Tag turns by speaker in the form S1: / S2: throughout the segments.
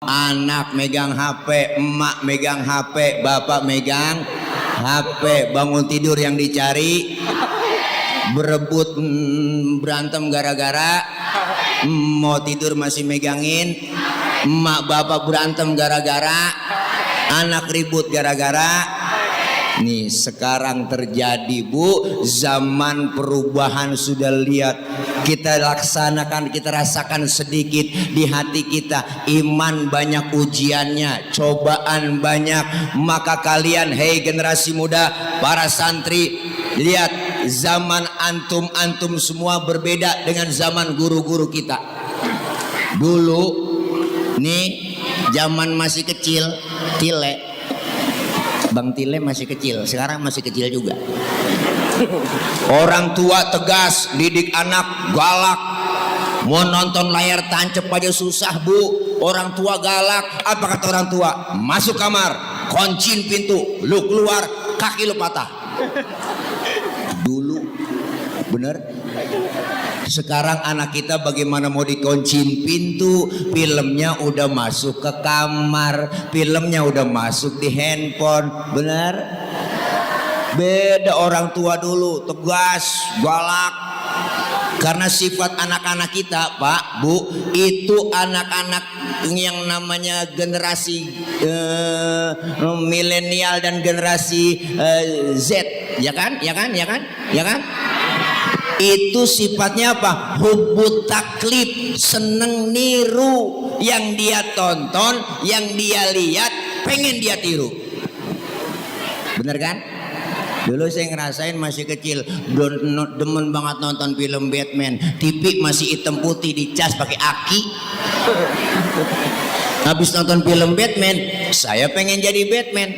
S1: Anak megang HP, emak megang HP, bapak megang HP, bangun tidur yang dicari, berebut, berantem gara-gara mau tidur masih megangin, emak bapak berantem gara-gara, anak ribut gara-gara. Nih sekarang terjadi Bu, zaman perubahan sudah lihat, kita laksanakan, kita rasakan sedikit di hati kita. Iman banyak ujiannya, cobaan banyak. Maka kalian, hei generasi muda, para santri, lihat zaman antum semua berbeda dengan zaman guru-guru kita. Dulu nih zaman masih kecil, Tile, Bang Tile masih kecil, sekarang masih kecil juga. Orang tua tegas, didik anak galak. Mau nonton layar tancap aja susah Bu. Orang tua galak. Apa kata orang tua? Masuk kamar, kunciin pintu, lu keluar, kaki lu patah. Dulu bener. Sekarang anak kita bagaimana mau dikunciin pintu, filmnya udah masuk ke kamar, filmnya udah masuk di handphone, benar? Beda orang tua dulu, tegas, galak. Karena sifat anak-anak kita, Pak, Bu, itu anak-anak yang namanya generasi milenial dan generasi Z, ya kan? Itu sifatnya apa? Hubbut taklid, seneng niru. Yang dia tonton, yang dia lihat, pengen dia tiru. Bener kan? Dulu saya ngerasain masih kecil, demen banget nonton film Batman. TV masih hitam putih, dicas pakai aki. Habis nonton film Batman, saya pengen jadi Batman.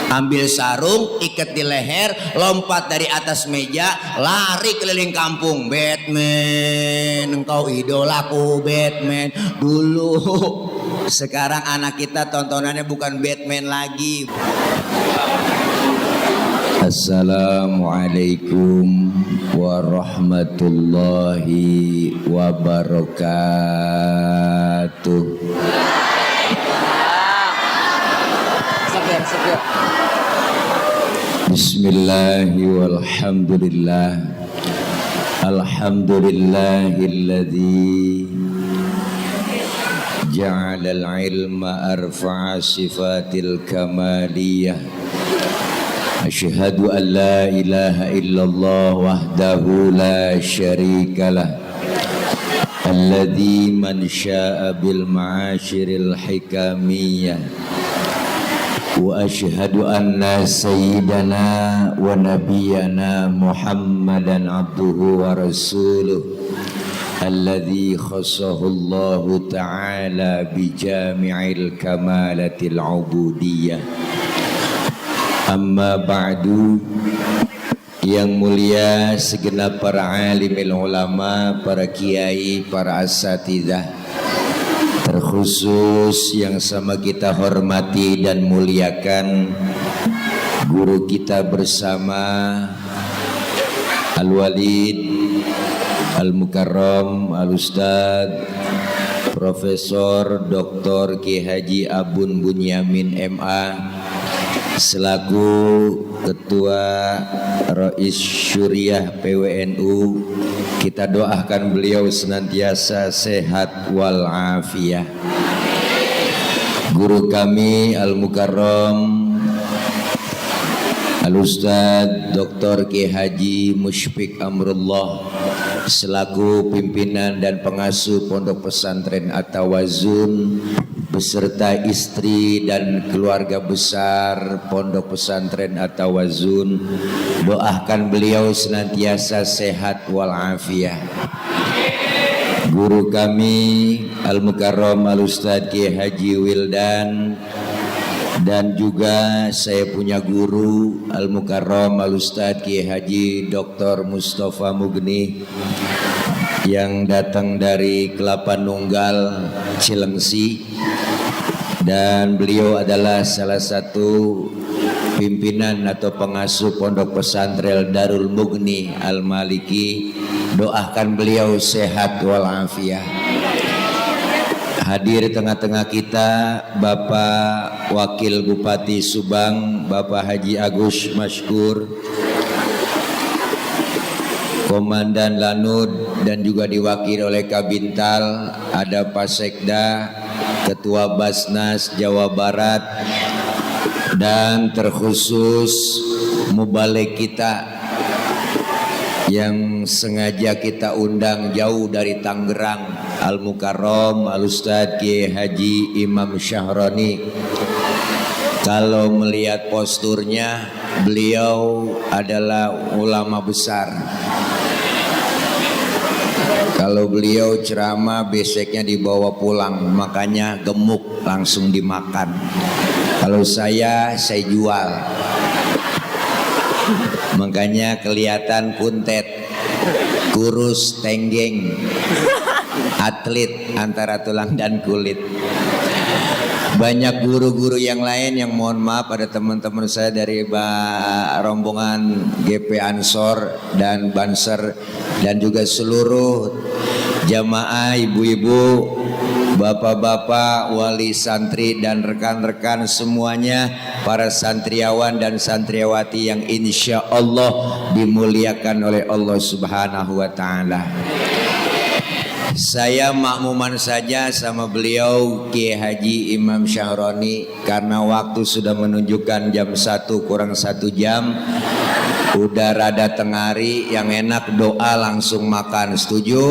S1: Ambil sarung, ikat di leher, lompat dari atas meja, lari keliling kampung. Batman, engkau idolaku Batman. Dulu, sekarang anak kita tontonannya bukan Batman lagi. Assalamualaikum warahmatullahi wabarakatuh. Bismillahi walhamdulillah. Alhamdulillahilladzi ja'ala al-ilma arfa'a sifatil kamaliyah. Asyhadu an la ilaha illallah wahdahu la syarikalah. Alladzi man syaa bil ma'asyiril hikamiyah. Wa asyhadu anna sayyidana wa nabiyyana Muhammadan abduhu wa rasuluh alladzi khassahu Allah ta'ala bi jami'il kamalatil ubudiyah. Amma ba'du. Yang mulia segenap para alimil ulama, para kiai, para asatidzah, terkhusus yang sama kita hormati dan muliakan guru kita bersama Al-Walid Al-Mukarram Al-Ustad Profesor Dr. Ki Haji Abun Bunyamin MA selaku Ketua Rais Syuriah PWNU. Kita doakan beliau senantiasa sehat wal afiyah. Guru kami Al-Mukarram Al-Ustad Dr. Ki Haji Musyfiq Amrullah selaku pimpinan dan pengasuh Pondok Pesantren At-Tawazun beserta istri dan keluarga besar Pondok Pesantren At-Tawazun, doakan beliau senantiasa sehat wal afiyah. Guru kami Al-Mukarram Al-Ustad Ki Haji Wildan, dan juga saya punya guru Al-Mukarram Al-Ustad Ki Haji Dr. Mustafa Mugni yang datang dari Kelapa Nunggal Cilengsi, dan beliau adalah salah satu pimpinan atau pengasuh Pondok Pesantren Darul Mugni Al-Maliki. Doakan beliau sehat walafiat. Hadir tengah-tengah kita Bapak Wakil Bupati Subang, Bapak Haji Agus Maskur, Komandan Lanud, dan juga diwakili oleh Kabintal, ada Pak Sekda, Ketua Basnas Jawa Barat, dan terkhusus mubalik kita yang sengaja kita undang jauh dari Tangerang, Al-Mukarram Al-Ustadz Kiai Haji Imam Syahroni. Kalau melihat posturnya, beliau adalah ulama besar. Kalau beliau ceramah beseknya dibawa pulang, makanya gemuk langsung dimakan. Kalau saya jual, makanya kelihatan kuntet, kurus, tenggeng, atlet antara tulang dan kulit. Banyak guru-guru yang lain yang mohon maaf, ada teman-teman saya dari rombongan GP Ansor dan Banser, dan juga seluruh jamaah, ibu-ibu, bapak-bapak, wali santri, dan rekan-rekan semuanya, para santriawan dan santriawati yang insya Allah dimuliakan oleh Allah Subhanahu wa Ta'ala. Saya makmuman saja sama beliau Kiai Haji Imam Syahroni, karena waktu sudah menunjukkan jam 1 kurang 1 jam. Udah rada tengari, yang enak doa langsung makan. Setuju?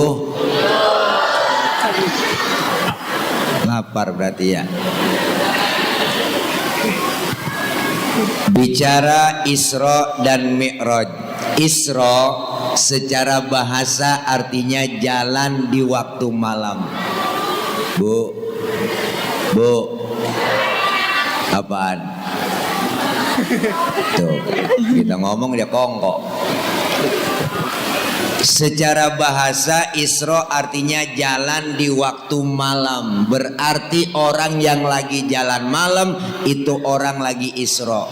S1: Lapar berarti ya. Bicara Isra dan Mi'raj. Isra secara bahasa artinya jalan di waktu malam. Bu, apaan? Tuh, kita ngomong dia kongkok. Secara bahasa Isra artinya jalan di waktu malam. Berarti orang yang lagi jalan malam itu orang lagi Isra.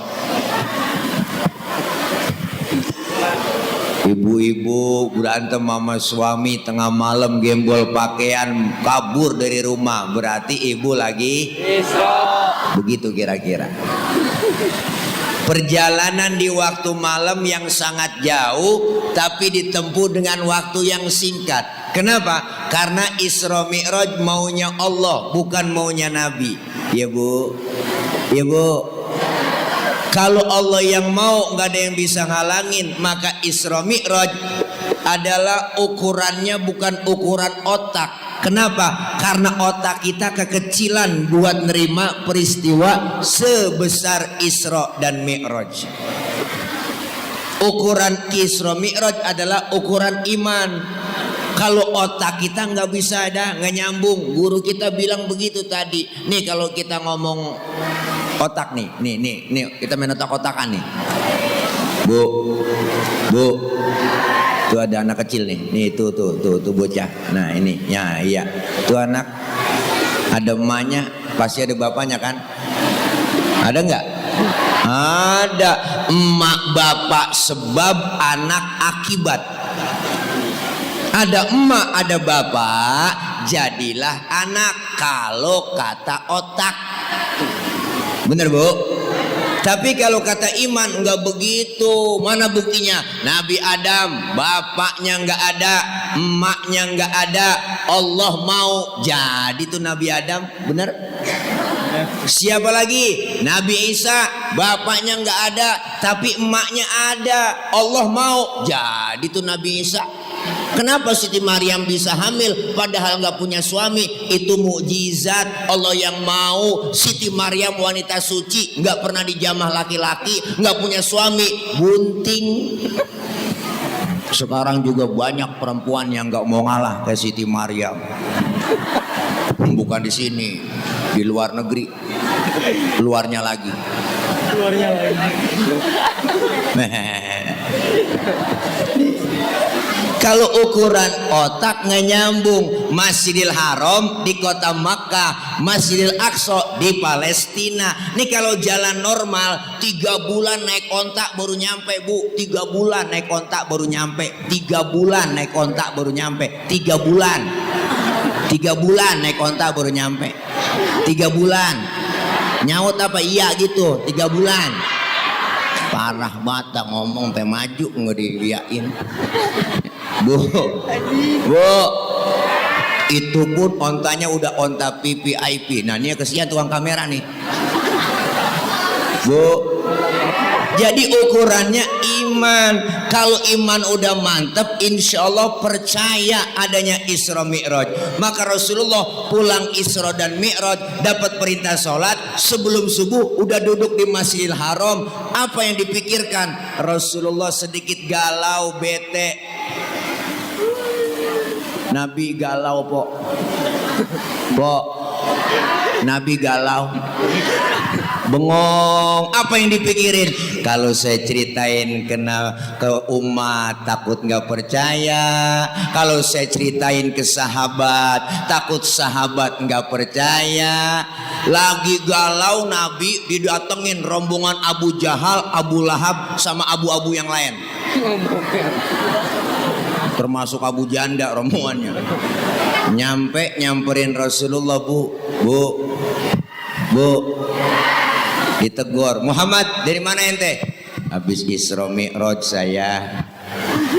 S1: Ibu-ibu berantem sama suami tengah malam, gembol pakaian, kabur dari rumah, berarti ibu lagi Isra. Begitu kira-kira. Perjalanan di waktu malam yang sangat jauh tapi ditempuh dengan waktu yang singkat. Kenapa? Karena Isra Mi'raj maunya Allah, bukan maunya Nabi. Ya Bu, ya Bu. Kalau Allah yang mau, nggak ada yang bisa ngalangin. Maka Isra Mi'raj adalah ukurannya bukan ukuran otak. Kenapa? Karena otak kita kekecilan buat nerima peristiwa sebesar Isra dan Mi'raj. Ukuran Isra Mi'raj adalah ukuran iman. Kalau otak kita nggak bisa ada, nggak nyambung. Guru kita bilang begitu tadi. Nih kalau kita ngomong otak nih, nih kita main otak-otakan nih. Bu, tuh ada anak kecil nih tuh bocah. Nah ini, ya iya, tuh anak ada emaknya, pasti ada bapaknya kan? Ada nggak? Ada. Emak bapak sebab, anak akibat. Ada emak, ada bapak, jadilah anak. Kalau kata otak, bener Bu? Tapi kalau kata iman enggak begitu. Mana buktinya? Nabi Adam, bapaknya enggak ada, emaknya enggak ada, Allah mau jadi tuh Nabi Adam, bener? Siapa lagi? Nabi Isa, bapaknya enggak ada, tapi emaknya ada, Allah mau jadi tuh Nabi Isa. Kenapa Siti Maryam bisa hamil padahal nggak punya suami? Itu mukjizat Allah yang mau. Siti Maryam wanita suci, nggak pernah dijamah laki-laki, nggak punya suami, bunting. Sekarang juga banyak perempuan yang nggak mau ngalah kayak Siti Maryam. Bukan di sini, di luar negeri, luarnya lagi. Kalau ukuran otak nggak nyambung. Masjidil Haram di kota Makkah, Masjidil Aqsa di Palestina. Nih kalau jalan normal 3 bulan naik ontak baru nyampe Bu. 3 bulan naik ontak baru nyampe. 3 bulan naik ontak baru nyampe. 3 bulan. 3 bulan naik onta baru nyampe. 3 bulan. Nyaut apa iya gitu, 3 bulan. Parah banget ngomong sampai maju nggak diiyain. Bu, itu pun ontanya udah onta VVIP. Nah ini kesian tukang kamera nih. Bu, jadi ukurannya iman. Kalau iman udah mantap, insya Allah percaya adanya Isra Mi'raj. Maka Rasulullah pulang Isra dan Mi'raj dapat perintah sholat. Sebelum subuh udah duduk di Masjidil Haram. Apa yang dipikirkan? Rasulullah sedikit galau, bete. Nabi galau po. Nabi galau, bengong. Apa yang dipikirin? Kalau saya ceritain ke umat takut nggak percaya. Kalau saya ceritain ke sahabat takut sahabat nggak percaya. Lagi galau Nabi didatengin rombongan Abu Jahal, Abu Lahab sama abu-abu yang lain. Termasuk Abu Janda rombongannya. Nyamperin Rasulullah, bu, ditegur. Muhammad, dari mana ente? Habis Isra Mi'raj saya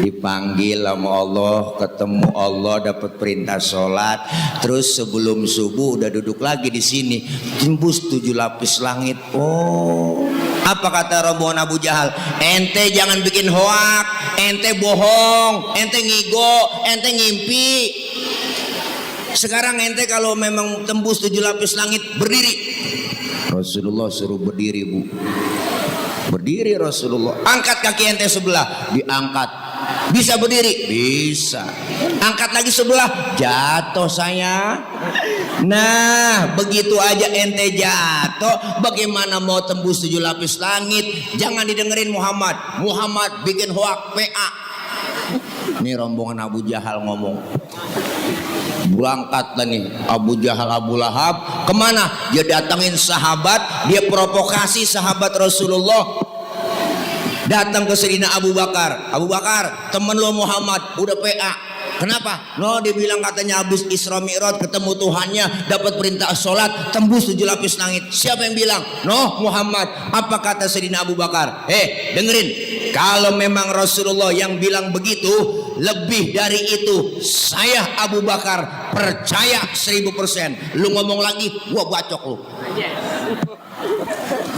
S1: dipanggil sama Allah, ketemu Allah, dapat perintah sholat. Terus sebelum subuh udah duduk lagi di sini, tembus 7 lapis langit. Oh, apa kata rombongan Abu Jahal? Ente jangan bikin hoak, ente bohong, ente ngigo, ente ngimpi. Sekarang ente kalau memang tembus 7 lapis langit, berdiri. Rasulullah suruh berdiri, bu. Berdiri Rasulullah. Angkat kaki ente sebelah, diangkat. Bisa berdiri? Bisa. Angkat lagi sebelah, jatuh saya. Nah, begitu aja ente jatuh, bagaimana mau tembus 7 lapis langit? Jangan didengerin Muhammad. Muhammad bikin hoak PA. Ini rombongan Abu Jahal ngomong. Berangkat nih Abu Jahal, Abu Lahab. Kemana? Dia datangin sahabat, dia provokasi sahabat Rasulullah. Datang ke Sayyidina Abu Bakar. Abu Bakar, temen lo Muhammad udah PA. Kenapa? No, dia bilang katanya habis Isra Mi'raj ketemu Tuhannya, dapat perintah sholat, tembus 7 lapis langit. Siapa yang bilang? No, Muhammad. Apa kata Sayyidina Abu Bakar? Dengerin. Kalau memang Rasulullah yang bilang begitu, lebih dari itu saya Abu Bakar percaya 1000%. Lu ngomong lagi, gua bacok lu.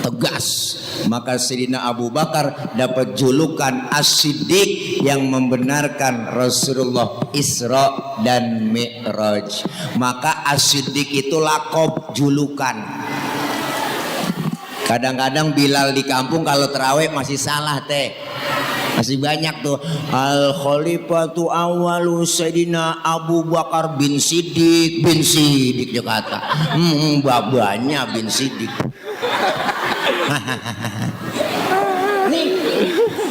S1: Tegas. Maka Sayyidina Abu Bakar dapat julukan As-Siddiq yang membenarkan Rasulullah Isra dan Mi'raj. Maka As-Siddiq itu lakob, julukan. Kadang-kadang Bilal di kampung kalau terawih masih salah teh. Masih banyak tuh. Al Khalifatu awalu Sayyidina Abu Bakar bin Siddiq dia kata. Babanya bin Siddiq. Nih,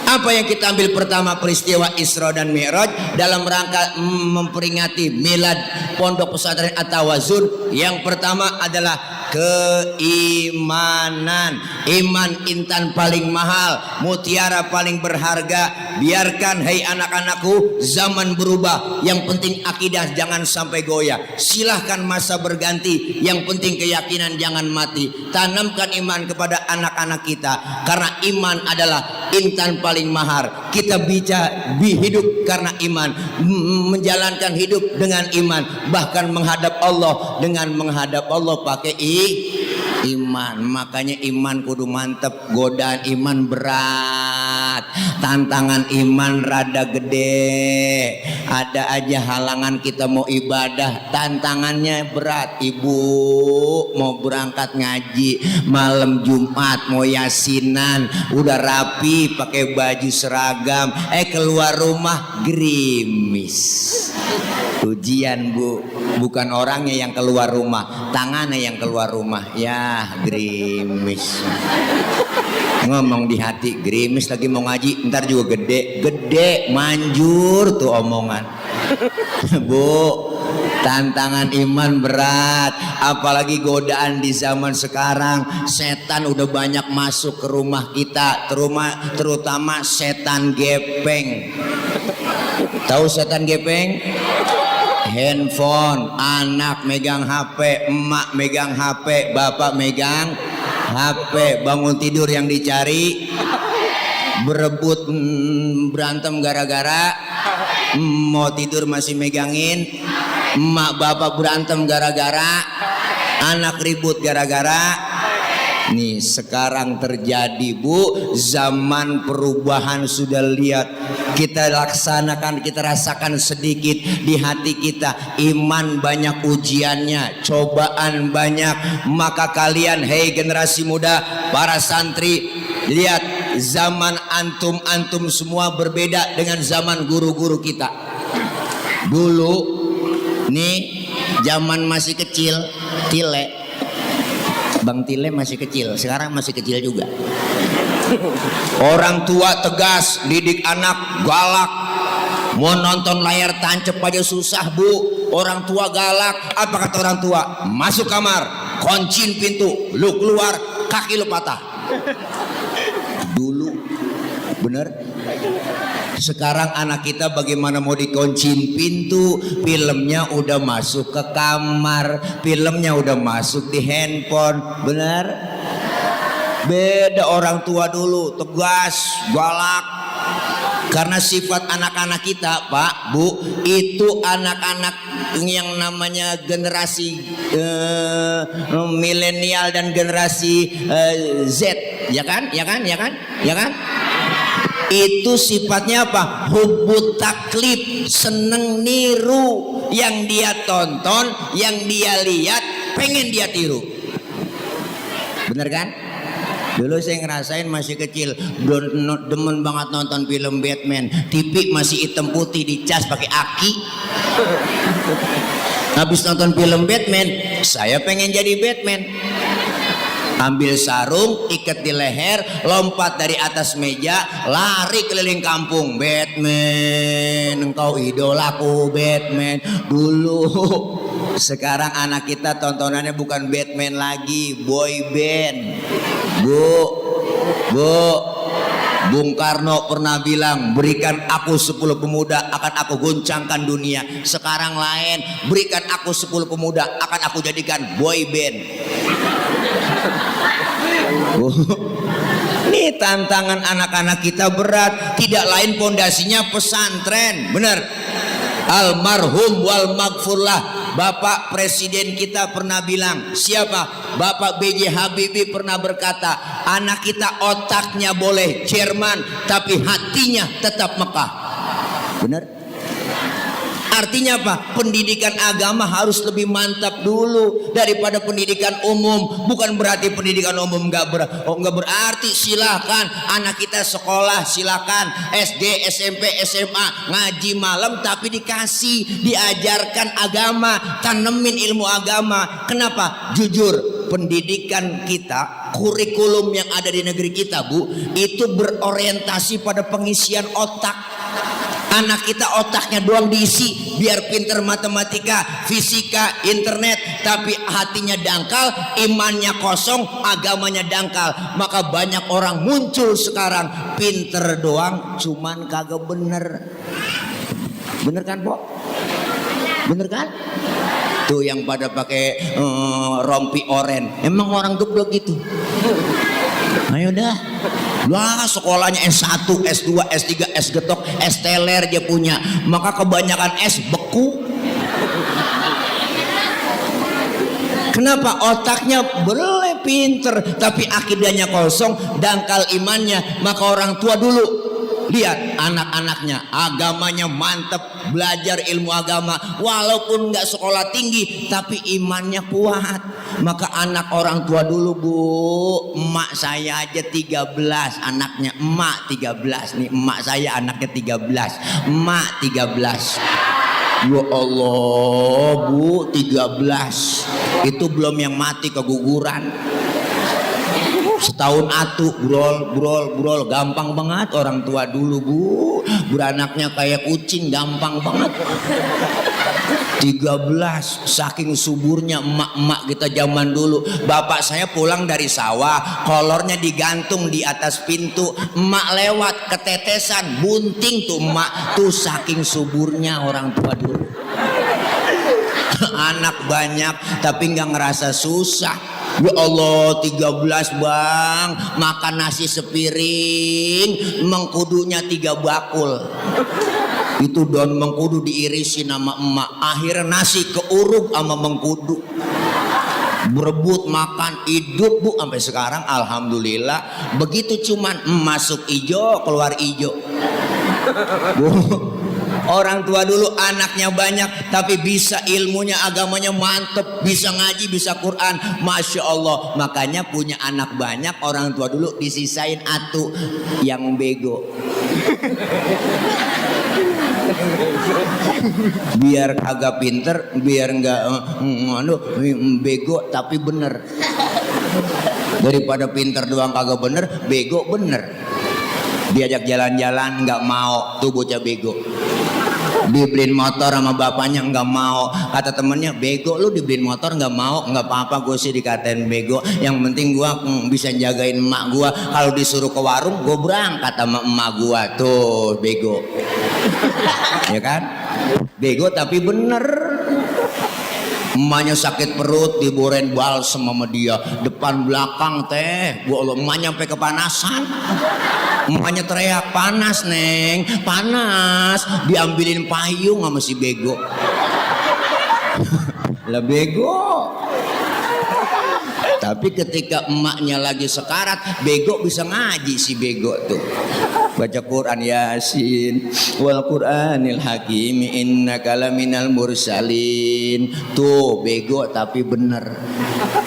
S1: apa yang kita ambil pertama peristiwa Isra dan Mi'raj dalam rangka memperingati milad Pondok Pesantren At-Tawazun. Yang pertama adalah keimanan. Iman intan paling mahal, mutiara paling berharga. Biarkan hai anak-anakku, zaman berubah, yang penting akidah jangan sampai goyah. Silahkan masa berganti, yang penting keyakinan jangan mati. Tanamkan iman kepada anak-anak kita, karena iman adalah intan paling mahal. Kita bisa hidup karena iman, menjalankan hidup dengan iman, bahkan menghadap Allah dengan menghadap Allah pakai iman. Makanya iman kudu mantep, godaan iman berat, tantangan iman rada gede. Ada aja halangan kita mau ibadah, tantangannya berat. Ibu mau berangkat ngaji malam Jumat, mau yasinan, udah rapi pakai baju seragam, keluar rumah gerimis. Ujian, bu, bukan orangnya yang keluar rumah, tangannya yang keluar rumah. Ya gerimis. Ngomong di hati, gerimis lagi mau ngaji, ntar juga gede manjur tuh omongan. Bu, tantangan iman berat, apalagi godaan di zaman sekarang. Setan udah banyak masuk ke rumah kita, terutama setan gepeng. Tahu setan gepeng? handphone, anak megang HP, emak megang HP, bapak megang HP, bangun tidur yang dicari, berebut berantem gara-gara mau tidur masih megangin, emak bapak berantem gara-gara, anak ribut gara-gara. Nih sekarang terjadi Bu, zaman perubahan sudah lihat, kita laksanakan, kita rasakan sedikit di hati kita. Iman banyak ujiannya, cobaan banyak. Maka kalian, hei generasi muda, para santri, lihat zaman antum semua berbeda dengan zaman guru-guru kita. Dulu nih zaman masih kecil, Tile, Bang Tile masih kecil, sekarang masih kecil juga. Orang tua tegas, didik anak galak. Mau nonton layar tancap aja susah Bu, orang tua galak. Apa kata orang tua? Masuk kamar, kunciin pintu, lu keluar, kaki lu patah. Dulu bener. Sekarang anak kita bagaimana mau dikunciin pintu, filmnya udah masuk ke kamar, filmnya udah masuk di handphone, bener? Beda orang tua dulu, tegas, galak. Karena sifat anak-anak kita Pak, Bu, itu anak-anak yang namanya generasi milenial dan generasi Z, ya kan? Itu sifatnya apa? Hubbut taklid, seneng niru. Yang dia tonton, yang dia lihat, pengen dia tiru. Bener kan? Dulu saya ngerasain masih kecil, demen banget nonton film Batman. TV masih hitam putih, dicas pakai aki. Habis nonton film Batman, saya pengen jadi Batman. Ambil sarung, ikat di leher, lompat dari atas meja, lari keliling kampung. Batman, engkau idolaku Batman. Dulu, sekarang anak kita tontonannya bukan Batman lagi, boy band. Bu, Bung Karno pernah bilang, berikan aku 10 pemuda akan aku goncangkan dunia. Sekarang lain, berikan aku 10 pemuda akan aku jadikan boy band. Ini tantangan anak-anak kita berat. Tidak lain pondasinya pesantren. Benar. Almarhum wal maghfurlah, Bapak Presiden kita pernah bilang, siapa? Bapak B.J. Habibie pernah berkata, anak kita otaknya boleh Jerman tapi hatinya tetap Mekah. Benar? Artinya apa? Pendidikan agama harus lebih mantap dulu daripada pendidikan umum. Bukan berarti pendidikan umum nggak berarti. Silakan anak kita sekolah, silakan SD, SMP, SMA ngaji malam, tapi diajarkan agama, tanemin ilmu agama. Kenapa? Jujur, pendidikan kita, kurikulum yang ada di negeri kita Bu, itu berorientasi pada pengisian otak. Anak kita otaknya doang diisi biar pinter matematika, fisika, internet, tapi hatinya dangkal, imannya kosong, agamanya dangkal. Maka banyak orang muncul sekarang pinter doang, cuman kagak bener. Bener kan, Pok? Bener kan? Tuh yang pada pakai rompi oren, emang orang geblok gitu. Ayo dah. Lah sekolahnya S1, S2, S3, S getok, S teler dia punya. Maka kebanyakan S beku. Kenapa? Otaknya boleh pinter tapi akidahnya kosong, dangkal imannya. Maka orang tua dulu lihat anak-anaknya agamanya mantep, belajar ilmu agama walaupun nggak sekolah tinggi tapi imannya kuat. Maka anak orang tua dulu Bu, emak saya aja 13 anaknya, emak 13 nih, emak saya anaknya 13, emak 13. Ya Allah Bu, 13 itu belum yang mati keguguran. Setahun atuh brol, gampang banget orang tua dulu Bu, beranaknya kayak kucing, gampang banget. 13 saking suburnya emak-emak kita zaman dulu. Bapak saya pulang dari sawah, kolornya digantung di atas pintu, emak lewat ketetesan bunting tuh emak, tuh saking suburnya orang tua dulu. Anak banyak tapi nggak ngerasa susah. Ya Allah, 13 bang, makan nasi sepiring, mengkudunya 3 bakul. Itu daun mengkudu diirisin sama emak, akhirnya nasi keuruk sama mengkudu. Berebut makan, hidup bu sampai sekarang alhamdulillah. Begitu cuman masuk ijo keluar ijo. Bu, orang tua dulu anaknya banyak tapi bisa ilmunya, agamanya mantep, bisa ngaji, bisa Quran, masya Allah. Makanya punya anak banyak, orang tua dulu disisain atu yang bego. Biar kagak pinter, biar nggak bego tapi bener. Daripada pinter doang kagak bener, bego bener. Diajak jalan-jalan nggak mau, tuh bocah bego. Dibeliin motor sama bapaknya nggak mau, kata temennya bego lu dibeliin motor nggak mau, nggak apa-apa gue sih dikatain bego, yang penting gue bisa jagain emak gue, kalau disuruh ke warung gue berangkat sama emak gue, tuh bego. Ya kan, bego tapi bener. Emaknya sakit perut diboren balsem sama dia, depan belakang teh, gua emaknya sampai kepanasan. Emaknya teriak, panas neng, panas, diambilin payung sama si bego. Lah bego. Tapi ketika emaknya lagi sekarat, bego bisa ngaji si bego tuh. Baca Quran, Yasin wal Quranil Hakim innaka laminal mursalin. Tuh bego tapi bener.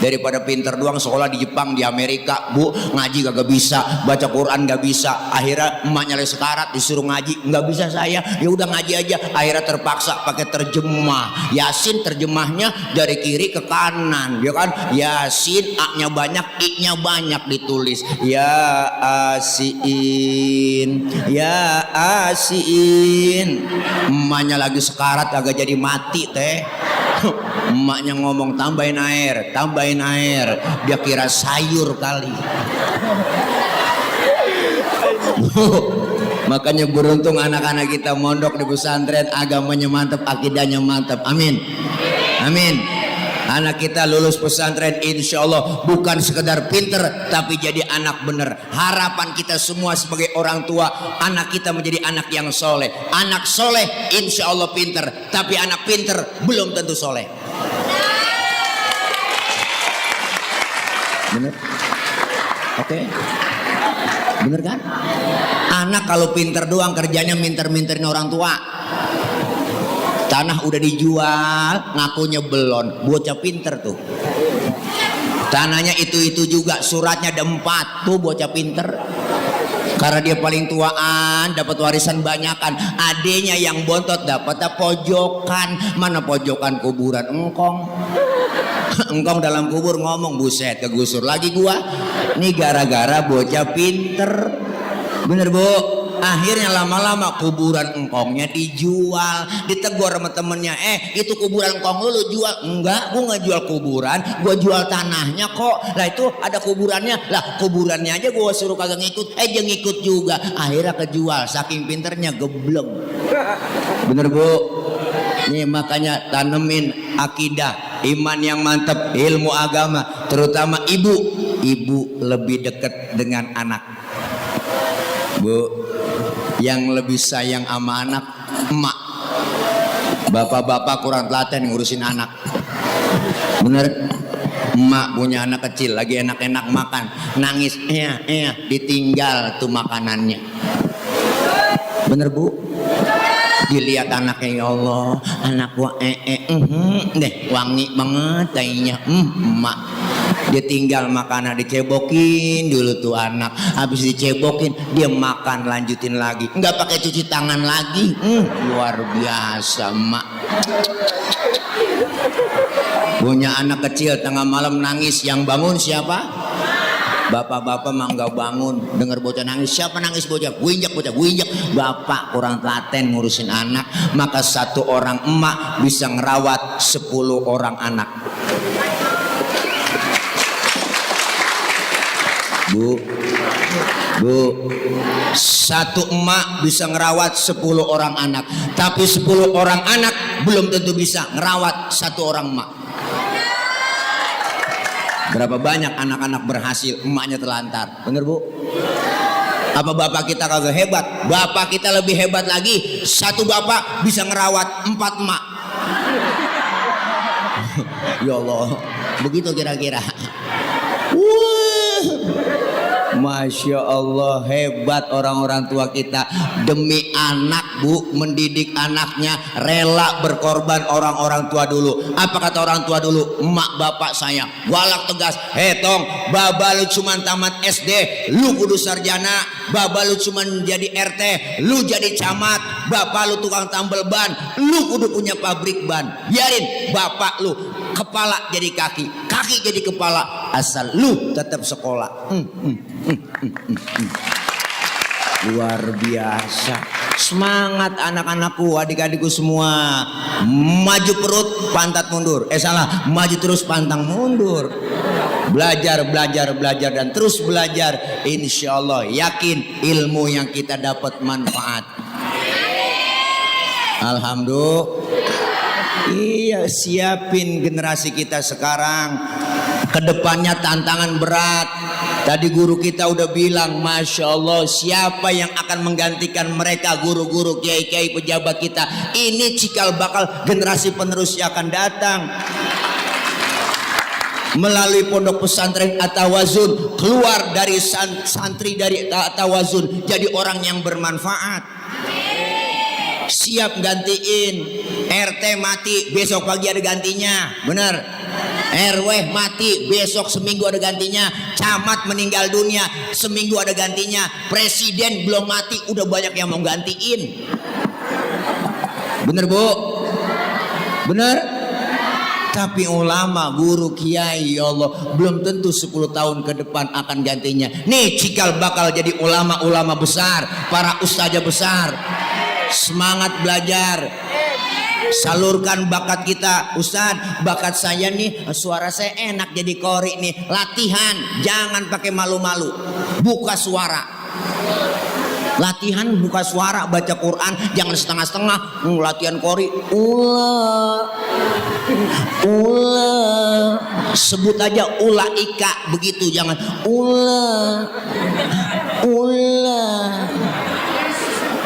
S1: Daripada pinter doang sekolah di Jepang, di Amerika, bu ngaji kagak bisa, baca Quran gak bisa. Akhirnya emaknya lagi sekarat disuruh ngaji, nggak bisa saya, ya udah ngaji aja. Akhirnya terpaksa pakai terjemah. Yasin terjemahnya dari kiri ke kanan, ya kan? Yasin A-nya banyak, I-nya banyak ditulis. Ya Asin, ya Asin. Emaknya lagi sekarat agak jadi mati teh. Emaknya ngomong tambahin air, tambahin air. Dia kira sayur kali. Makanya beruntung anak-anak kita mondok di pesantren, agamanya mantap, akidahnya mantap. Amin, amin. Anak kita lulus pesantren insya Allah bukan sekedar pinter tapi jadi anak bener. Harapan kita semua sebagai orang tua, anak kita menjadi anak yang soleh. Anak soleh insya Allah pinter, tapi anak pinter belum tentu soleh. Bener? Oke? Bener kan? Anak kalau pinter doang kerjanya minter-minterin orang tua. Tanah udah dijual, ngakunya belum. Bocah pinter tuh. Tanahnya itu juga, suratnya ada 4 tuh bocah pinter. Karena dia paling tuaan, dapat warisan banyakan. Adenya yang bontot dapat pojokan. Mana pojokan kuburan engkong? Engkong dalam kubur ngomong, buset kegusur lagi gua. Ini gara-gara bocah pinter. Bener bu? Akhirnya lama-lama kuburan engkongnya dijual. Ditegur sama temennya, itu kuburan engkong lu jual. Enggak, gua nggak jual kuburan, gua jual tanahnya kok. Lah itu ada kuburannya, lah kuburannya aja gua suruh kagak ngikut, dia ngikut juga. Akhirnya kejual, saking pinternya gebleng. Bener bu? Nih makanya tanemin akidah, iman yang mantap, ilmu agama. Terutama ibu lebih dekat dengan anak. Bu, yang lebih sayang sama anak emak. Bapak-bapak kurang telaten ngurusin anak. Bener? Emak punya anak kecil lagi enak-enak makan, nangis, ditinggal tuh makanannya. Bener bu? Dilihat anaknya, ya Allah, anak gua deh wangi banget kayaknya. Emak dia tinggal makanan, dicebokin dulu tuh anak, habis dicebokin dia makan lanjutin lagi, nggak pakai cuci tangan lagi. Luar biasa emak. Punya anak kecil tengah malam nangis, yang bangun siapa? Bapak-bapak mah nggak bangun, dengar bocah nangis, siapa nangis bocah? Gue injak bocah, gue injak. Bapak kurang telaten ngurusin anak, maka 1 orang emak bisa ngerawat 10 orang anak. Bu, 1 emak bisa ngerawat 10 orang anak, tapi 10 orang anak belum tentu bisa ngerawat satu orang emak. Berapa banyak anak-anak berhasil emaknya telantar, bener Bu? Apa bapak kita kagak hebat? Bapak kita lebih hebat lagi, satu bapak bisa ngerawat 4 emak. Ya Allah, begitu kira-kira. Masya Allah, hebat orang-orang tua kita. Demi anak Bu, mendidik anaknya, rela berkorban orang-orang tua dulu. Apa kata orang tua dulu? Emak bapak saya galak tegas, tong, baba lu cuman tamat SD, lu kudu sarjana. Baba lu cuman jadi RT, lu jadi camat. Bapak lu tukang tambal ban, lu kudu punya pabrik ban. Biarin bapak lu kepala jadi kaki, kaki jadi kepala, asal lu tetap sekolah. Luar biasa. Semangat anak-anakku, adik-adikku semua. Maju perut, pantat mundur. Salah, maju terus pantang mundur. Belajar, belajar, belajar dan terus belajar. Insya Allah yakin ilmu yang kita dapat manfaat. Alhamdulillah. Iya, siapin generasi kita sekarang. Kedepannya tantangan berat. Tadi guru kita udah bilang, Masya Allah, siapa yang akan menggantikan mereka, guru-guru, kiai-kiai, pejabat kita. Ini cikal bakal generasi penerus yang akan datang. Melalui pondok pesantren At-Tawazun, keluar dari santri dari At-Tawazun jadi orang yang bermanfaat. Siap gantiin. RT mati, besok pagi ada gantinya, bener. RW mati, besok seminggu ada gantinya. Camat meninggal dunia, seminggu ada gantinya. Presiden belum mati, udah banyak yang mau gantiin. Bener Bu? Bener? Tapi ulama, guru, kiai, ya Allah, belum tentu 10 tahun ke depan akan gantinya. Nih cikal bakal jadi ulama-ulama besar, para ustazah besar. Semangat belajar, salurkan bakat kita. Ustadz, bakat saya nih, suara saya enak jadi qori nih. Latihan, jangan pakai malu-malu, buka suara. Latihan buka suara, baca Quran, jangan setengah-setengah. Latihan qori, sebut aja ulaika, begitu, jangan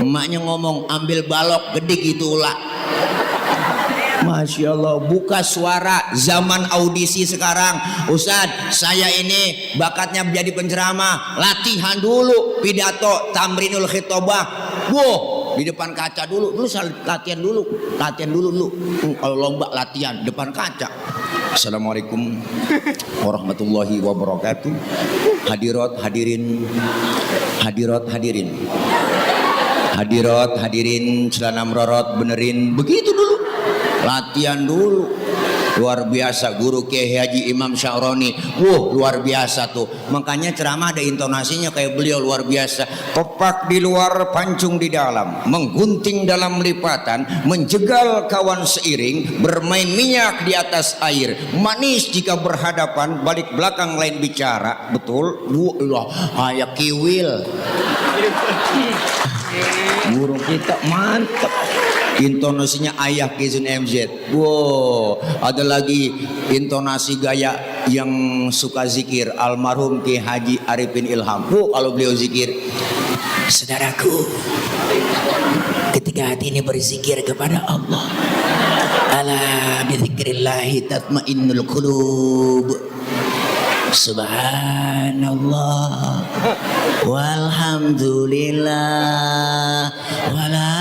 S1: emaknya ngomong ambil balok gede gitu ulah. Masya Allah, buka suara. Zaman audisi sekarang, Ustadz, saya ini bakatnya menjadi penceramah. Latihan dulu pidato tamrinul khitobah. Wow, di depan kaca dulu. Lu latihan dulu. Kalau lomba latihan depan kaca. Assalamualaikum warahmatullahi wabarakatuh. Hadirat hadirin, celana merorot benerin, begitu dulu. Latihan dulu. Luar biasa guru Kiai Haji Imam Sya'roni. Luar biasa tuh. Makanya ceramah ada intonasinya kayak beliau, luar biasa. Kopak di luar, pancung di dalam, menggunting dalam lipatan, menjegal kawan seiring, bermain minyak di atas air, manis jika berhadapan, balik belakang lain bicara. Betul? Kayak kiwil. Guru kita mantap. Intonasinya ayah Kizun MZ. Ada lagi intonasi gaya yang suka zikir, almarhum Ki Haji Arifin Ilham. Kalau beliau zikir, saudaraku, ketika hati ini berzikir kepada Allah, ala bizikrillahi tatmainnul qulub. Subhanallah walhamdulillah wala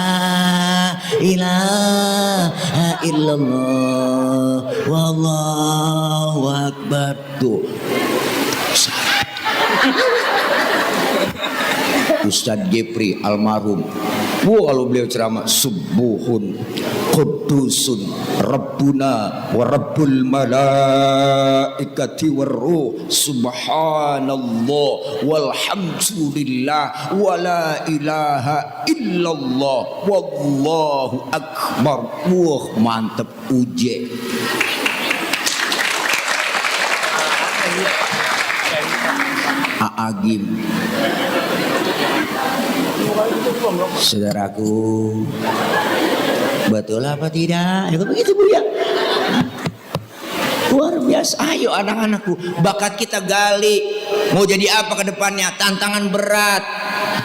S1: ilaha illallah wallahu akbar. Tuh Ustadz Gepri almarhum, kalau beliau ceramah, subuhun qudusun rabbuna wa rabbul malaikati warruh subhanallah walhamdulillah wa la ilaha illallah wallahu akbar. Mantep uje. Aagim. Saudaraku, Betul apa tidak? Ya begitu Bu ya. Luar biasa. Ayo anak-anakku, bakat kita gali. Mau jadi apa ke depannya? Tantangan berat.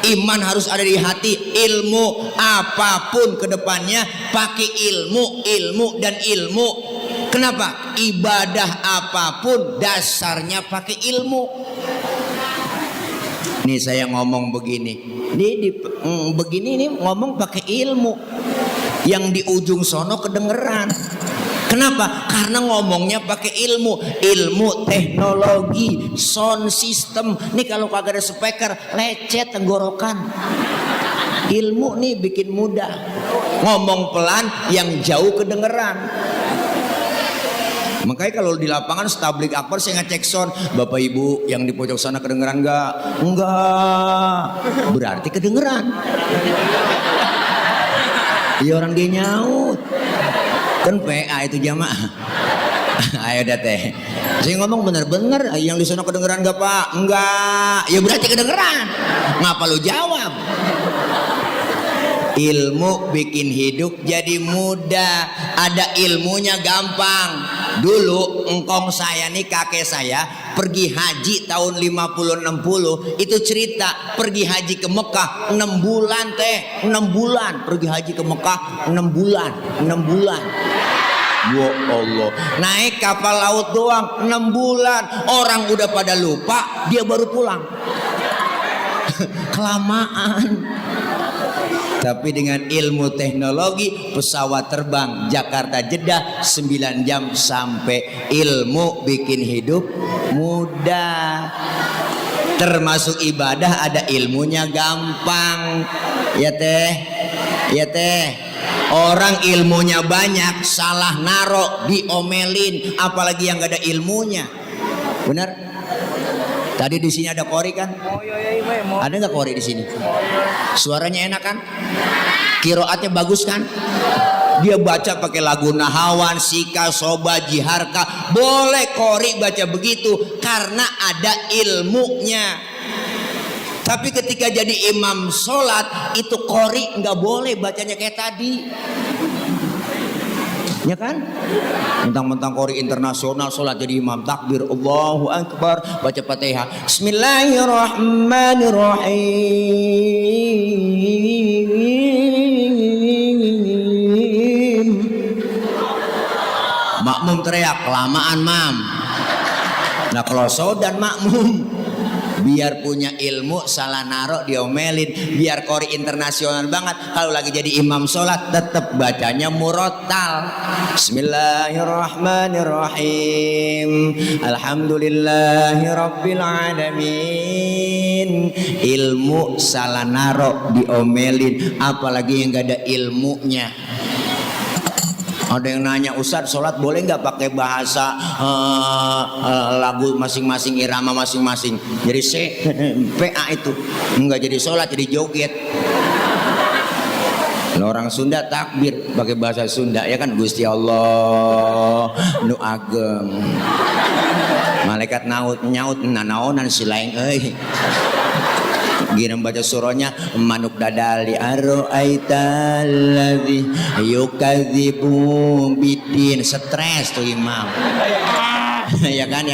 S1: Iman harus ada di hati. Ilmu apapun ke depannya pakai ilmu dan ilmu. Kenapa? Ibadah apapun dasarnya pakai ilmu. Nih saya ngomong begini. Begini nih ngomong pakai ilmu. Yang di ujung sono kedengeran. Kenapa? Karena ngomongnya pakai ilmu teknologi, sound system. Nih kalau kagak ada speaker, lecet tenggorokan. Ilmu nih bikin mudah. Ngomong pelan, yang jauh kedengeran. Makanya kalau di lapangan tabligh akbar saya ngecek sound. Bapak Ibu yang di pojok sana kedengeran enggak? Enggak. Berarti kedengeran. Iya orang dia nyaut. Kan PA itu jamaah. Ayo dah teh. Saya ngomong bener-bener. Yang di sana kedengeran gak Pak? Enggak. Ya berarti kedengeran. Ngapa lu jawab? Ilmu bikin hidup jadi mudah. Ada ilmunya gampang. Dulu engkong saya nih, kakek saya pergi haji tahun 50-60. Itu cerita pergi haji ke Mekah 6 bulan teh. 6 bulan pergi haji ke Mekah 6 bulan. 6 bulan. Ya Allah, naik kapal laut doang 6 bulan. Orang udah pada lupa, dia baru pulang. Kelamaan. Tapi dengan ilmu teknologi, pesawat terbang Jakarta Jeddah 9 jam sampai. Ilmu bikin hidup mudah. Termasuk ibadah ada ilmunya gampang. Ya teh. Ya teh. Orang ilmunya banyak, salah naro, diomelin, apalagi yang gak ada ilmunya. Benar? Tadi di sini ada kori kan? Ada nggak kori di sini? Suaranya enak kan? Kiroatnya bagus kan? Dia baca pakai lagu Nahawan, Sika, Soba, Jiharka. Boleh kori baca begitu karena ada ilmunya. Tapi ketika jadi imam sholat itu kori nggak boleh bacanya kayak tadi. Ya kan? Mentang-mentang kori internasional sholat jadi imam, takbir Allahu Akbar, baca Fatihah, Bismillahirrahmanirrahim. Makmum teriak, kelamaan mam. Nah kalau dan makmum biar punya ilmu salah narok diomelin, biar kori internasional banget. Kalau lagi jadi imam sholat tetap bacanya murotal. Bismillahirrahmanirrahim. Alhamdulillahirabbil alamin. Ilmu salah narok diomelin, apalagi yang gak ada ilmunya. Ada yang nanya, Ustadz sholat boleh nggak pakai bahasa lagu masing-masing, irama masing-masing? Jadi PA itu nggak jadi sholat, jadi joget. Orang Sunda takbir pakai bahasa Sunda, ya kan? Gusti Allah nu ageng, malaikat nyaut nanaonan si lain Giram baca surahnya manuk dadali aro'aitalladzi yukadzibu bidin. Stres tuh imam. Ya kan.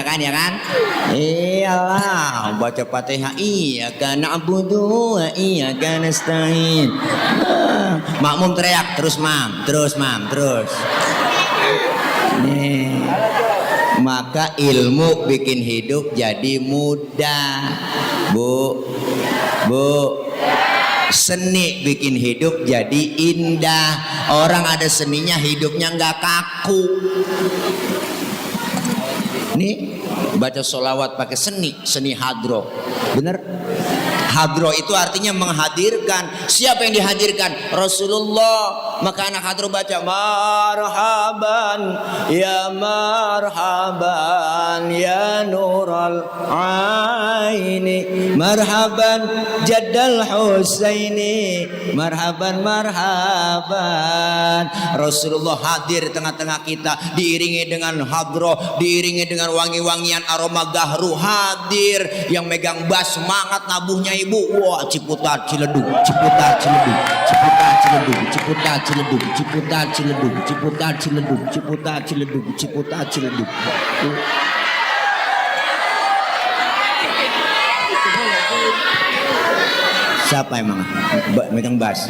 S1: Iyalah baca Fatihah, iyyaka na'budu wa iyyaka nasta'in. Makmum teriak terus terus. Nih. Maka ilmu bikin hidup jadi mudah. Bu, seni bikin hidup jadi indah. Orang ada seninya hidupnya nggak kaku. Nih baca sholawat pakai seni hadro, bener? Hadro itu artinya menghadirkan. Siapa yang dihadirkan? Rasulullah. Maka anak hadro baca marhaban ya nural aini, marhaban jaddal husaini, marhaban. Rasulullah hadir tengah-tengah kita, diiringi dengan hadro, diiringi dengan wangi-wangian aroma gahru. Hadir yang megang bas, semangat nabuhnya ibu. Wah, ciputat ciledug. ciledug, Ciputat ciledug, Ciputat ciledug, Ciputat ciledug, Ciputat ciledug. Siapa emang? Megang bass.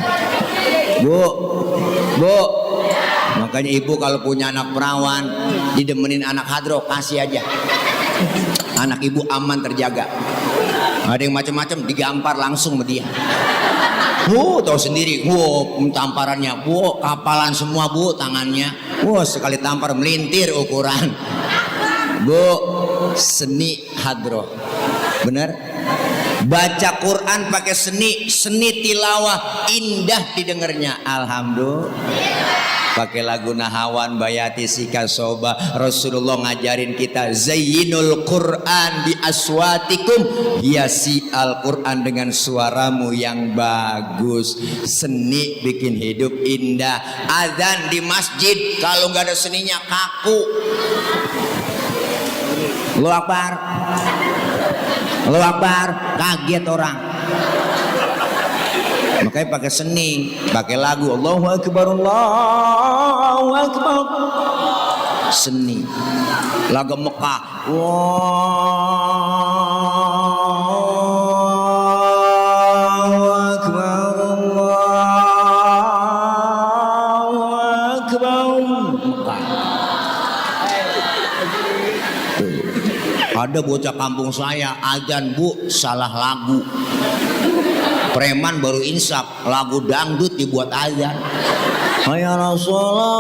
S1: Bu, bu. Makanya ibu kalau punya anak perawan, didemenin anak hadro, kasih aja. Anak ibu aman terjaga. Ada yang macam-macam digampar langsung sama dia. Tahu sendiri, tamparannya, kapalan semua bu tangannya. Sekali tampar melintir ukuran. Bu, seni hadro, bener? Baca Quran pakai seni tilawah indah didengarnya. Alhamdulillah. Pakai lagu Nahawan Bayati Sika Soba. Rasulullah ngajarin kita zayyinul Quran bi aswatikum, hiasi Al-Quran dengan suaramu yang bagus. Seni bikin hidup indah. Azan di masjid kalau nggak ada seninya kaku. Allahu Akbar, Allahu Akbar, kaget orang. Makanya pakai seni, pakai lagu Allahu Akbar, Allahu Akbar. Seni. Lagu Mekah. Allahu Akbar, Allahu Akbar. Mekah. Ada bocah kampung saya azan bu salah lagu. Preman baru insaf, lagu dangdut dibuat azan. Hayya Rasulullah,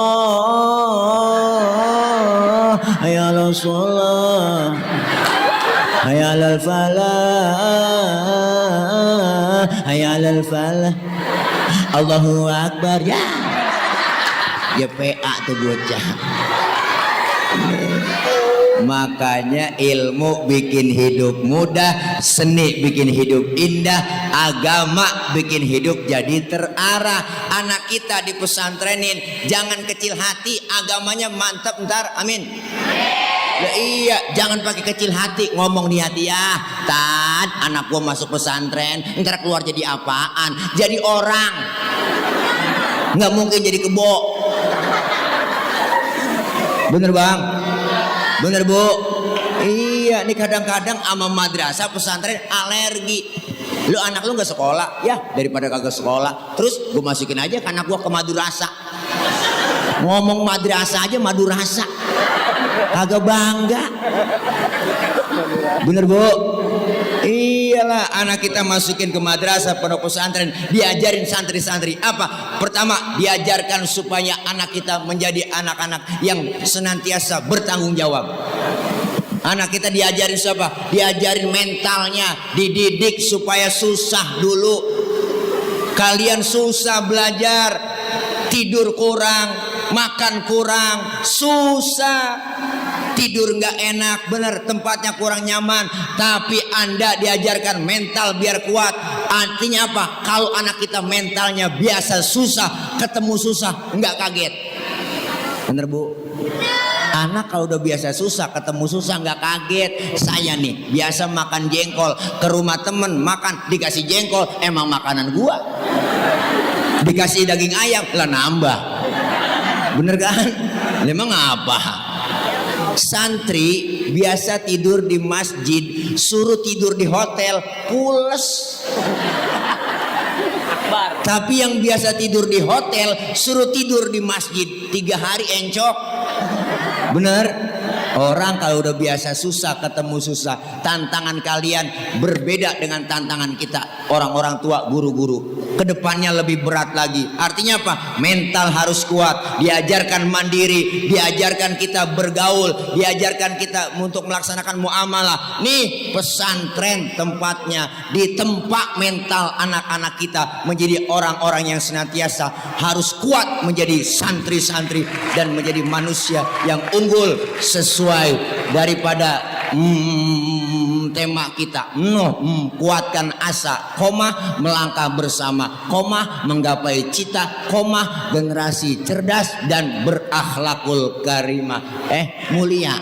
S1: hayya Rasulullah, hayya alal falah, hayya alal falah. Allahu Akbar ya. Ya PA tuh bocah. Makanya ilmu bikin hidup mudah, seni bikin hidup indah, agama bikin hidup jadi terarah. Anak kita di pesantrenin, jangan kecil hati, agamanya mantap ntar, amin. Ya iya, jangan pakai kecil hati, ngomong di hati ya, Tad, anak gua masuk pesantren, ntar keluar jadi apaan? Jadi orang, nggak mungkin jadi kebo. Bener bang? Bener bu? Iya, nih kadang-kadang ama madrasah pesantren alergi. Lu anak lu nggak sekolah, ya daripada kagak sekolah, terus gue masukin aja ke anak gue ke madrasah. Ngomong madrasah aja madrasah, kagak bangga. Bener bu? Iyalah, anak kita masukin ke madrasah pondok pesantren, diajarin santri-santri apa? Pertama, diajarkan supaya anak kita menjadi anak-anak yang senantiasa bertanggung jawab. Anak kita diajarin siapa? Diajarin mentalnya, dididik supaya susah dulu. Kalian susah belajar, tidur kurang, makan kurang, susah. Tidur nggak enak, bener, tempatnya kurang nyaman, tapi Anda diajarkan mental biar kuat. Artinya apa? Kalau anak kita mentalnya biasa susah, ketemu susah, nggak kaget. Bener bu? Anak kalau udah biasa susah, ketemu susah, nggak kaget. Saya nih biasa makan jengkol, ke rumah temen makan dikasih jengkol, emang makanan gua. Dikasih daging ayam, lah nambah. Bener kan? Emang apa? Santri biasa tidur di masjid, suruh tidur di hotel, pules. Tapi yang biasa tidur di hotel, suruh tidur di masjid, 3 hari encok. Bener? Orang kalau udah biasa susah, ketemu susah. Tantangan kalian berbeda dengan tantangan kita, orang-orang tua, guru-guru. Kedepannya lebih berat lagi. Artinya apa? Mental harus kuat. Diajarkan mandiri, diajarkan kita bergaul, diajarkan kita untuk melaksanakan muamalah. Nih pesantren tempatnya, ditempa mental anak-anak kita menjadi orang-orang yang senantiasa harus kuat menjadi santri-santri dan menjadi manusia yang unggul sesuai daripada tema kita. Kuatkan asa, koma melangkah bersama, koma menggapai cita, koma generasi cerdas dan berakhlakul karimah. Mulia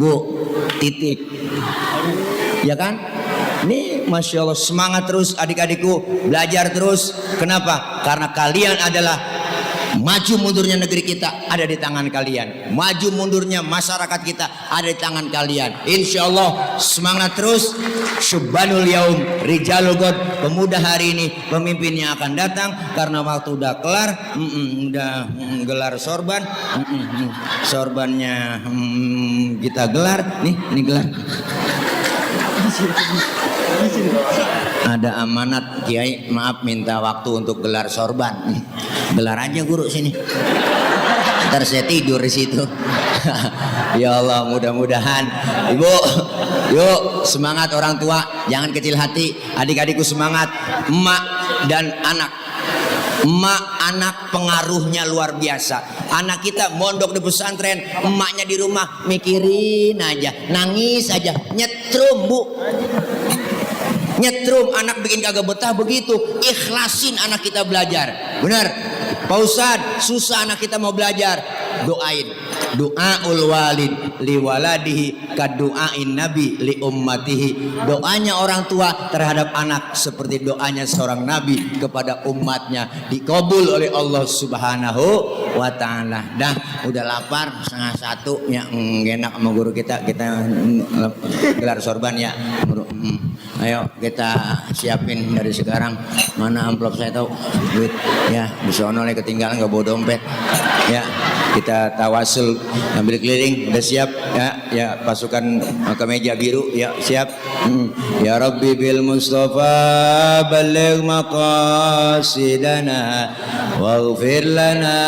S1: bu, titik, ya kan? Nih Masya Allah, semangat terus adik-adikku, belajar terus. Kenapa? Karena kalian adalah Maju mundurnya negeri kita ada di tangan kalian. Maju mundurnya masyarakat kita ada di tangan kalian. Insya Allah semangat terus. Syubbanul yaum rijalul god. Pemuda hari ini pemimpinnya akan datang karena waktu udah kelar. Gelar sorban. Sorbannya kita gelar. Nih gelar. Ada amanat Kiai, maaf minta waktu untuk gelar sorban. Gelar aja guru sini. Ntar saya tidur di situ. Ya Allah, mudah-mudahan. Ibu, yuk semangat orang tua, jangan kecil hati. Adik-adikku semangat. Emak dan anak. Emak anak pengaruhnya luar biasa. Anak kita mondok di pesantren, emaknya di rumah mikirin aja, nangis aja, nyetrum bu. Nyetrum, anak bikin kagak betah begitu. Ikhlasin anak kita belajar. Benar Pak Ustadz, susah anak kita mau belajar. Doain. Doaul walid li waladihi kadu'ain nabi li ummatihi. Doanya orang tua terhadap anak seperti doanya seorang nabi kepada umatnya, dikabul oleh Allah Subhanahu wa ta'ala. Dah udah lapar, 12:30 ya, enak sama guru kita gelar sorban ya. Ayo kita siapin dari sekarang. Mana amplop saya tahu, duit ya di sono nih ketinggalan, nggak bawa dompet ya. Kita tawasul ambil keliling, udah siap ya pasukan kemeja biru ya siap. Ya Rabbi bil Mustafa balligh maqasidana waghfir lana.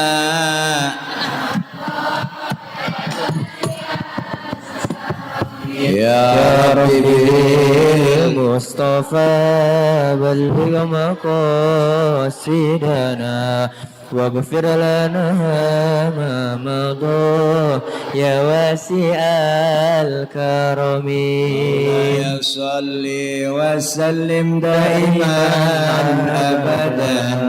S1: Ya Rabbi bil
S2: Mustafa balligh maqasidana waghfir lana ma madha ya wasi'al karami.
S1: Ya salli wa sallim daiman abadan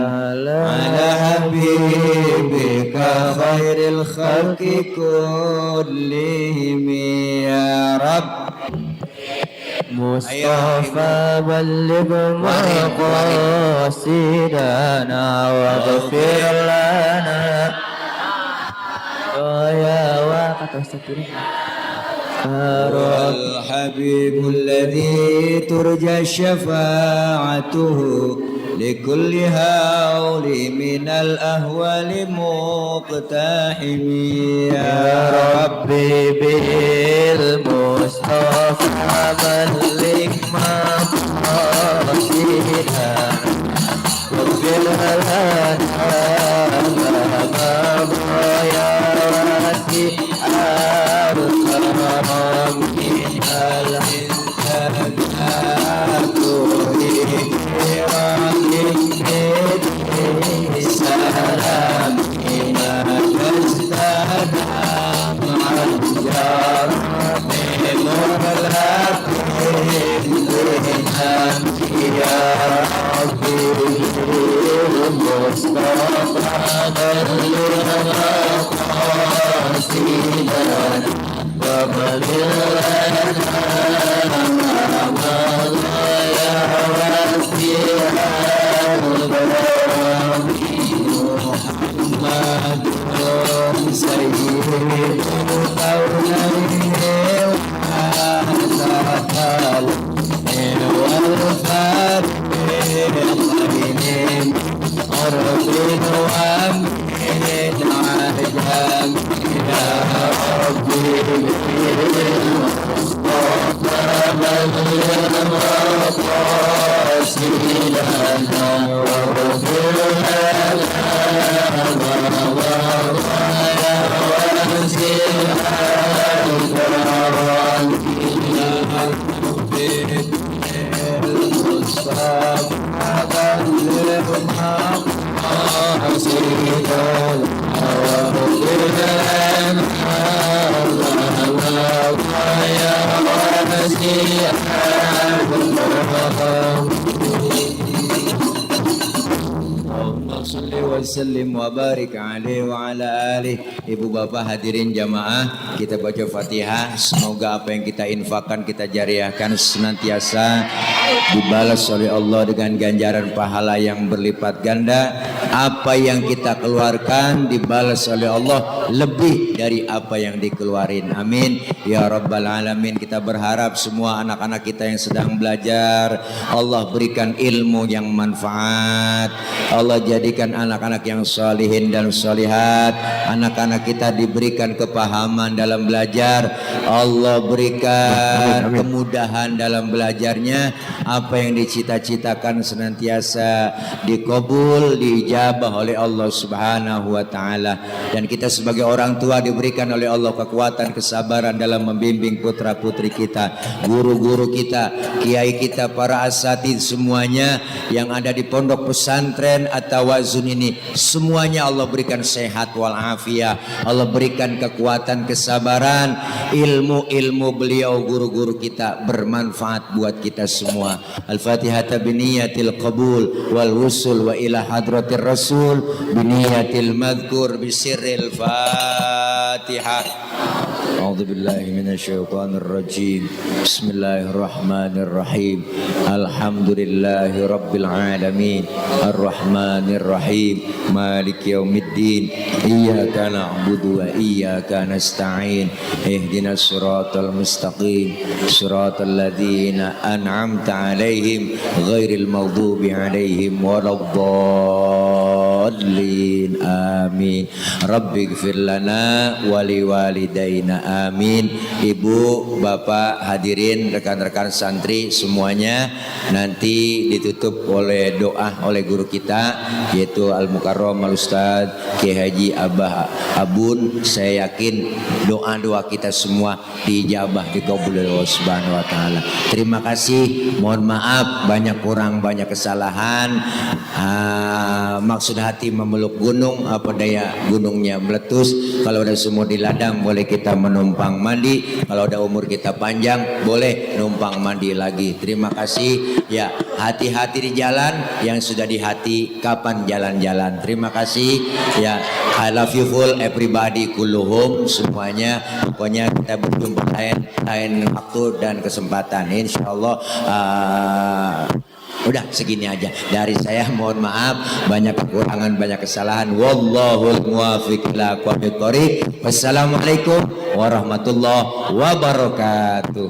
S1: ala habibika khairil khalqi kullihim ya Rabb.
S2: Mustafa balligh maqasidana waghfir lana ya wa kata
S1: Wal habibul ladzi turja syafa'atuhu likulli hawli minal ahwali muqtahimi
S2: ya Rabbi bil Mustafa balligh maqasidana waghfir lana ma ya wasi'al karami
S1: Sallim wa barik alaihi wa ala alihi. Ibu bapak hadirin jamaah, kita baca Fatihah. Semoga apa yang kita infakkan, kita jariahkan senantiasa dibalas oleh Allah dengan ganjaran pahala yang berlipat ganda. apa yang kita keluarkan dibalas oleh Allah lebih dari apa yang dikeluarin. Amin ya rabbal alamin. Kita berharap semua anak-anak kita yang sedang belajar, Allah berikan ilmu yang manfaat, Allah jadikan anak-anak yang salihin dan salihat. Anak-anak kita diberikan kepahaman dalam belajar, Allah berikan kemudahan dalam belajarnya. Apa yang dicita-citakan senantiasa dikabul, diijabah oleh Allah Subhanahu wa taala. Dan kita sebagai orang tua diberikan oleh Allah kekuatan, kesabaran dalam membimbing putra-putri kita, guru-guru kita, kiai kita, para asatidz semuanya yang ada di pondok pesantren atau wazun ini, semuanya Allah berikan sehat walafiat. Allah berikan kekuatan, kesabaran, ilmu beliau guru-guru kita bermanfaat buat kita semua. Al-Fatihah biniyatil qabul wal wusul wa ila hadratir rasul biniyatil madhkur bisirril Fatihah. A'udzu billahi minasyaitonir rajim. Bismillahirrahmanirrahim. Alhamdulillahi rabbil alamin. Arrahmanir rahim. Maliki yaumiddin. Iyyaka na'budu wa iyyaka nasta'in. Ihdinas siratal mustaqim. Siratal ladzina an'amta 'alaihim ghairil maghdubi 'alaihim waladdallin. Amin. Rabbighfir lana wa liwalidayna. Amin. Ibu, bapak, hadirin, rekan-rekan santri semuanya, nanti ditutup oleh doa oleh guru kita yaitu Al-Mukarram Al-Ustadz Kiai Haji Abah Abun. Saya yakin doa-doa kita semua diijabah, dikabul oleh Allah Subhanahu wa taala. Terima kasih. Mohon maaf banyak kurang, banyak kesalahan. Maksud hati memeluk gunung, apa daya gunungnya meletus. Kalau udah semua di ladang boleh kita menumpang mandi. Kalau udah umur kita panjang boleh numpang mandi lagi. Terima kasih. Ya, hati-hati di jalan. Yang sudah di hati kapan jalan-jalan. Terima kasih. Ya, I love you full everybody kulluhum semuanya. Pokoknya kita berjumpa lain waktu dan kesempatan. Insyaallah. Udah segini aja dari saya. Mohon maaf banyak kekurangan, banyak kesalahan. Wallahul muwaffiq ila aqwamit thoriq. Wassalamualaikum warahmatullahi wabarakatuh.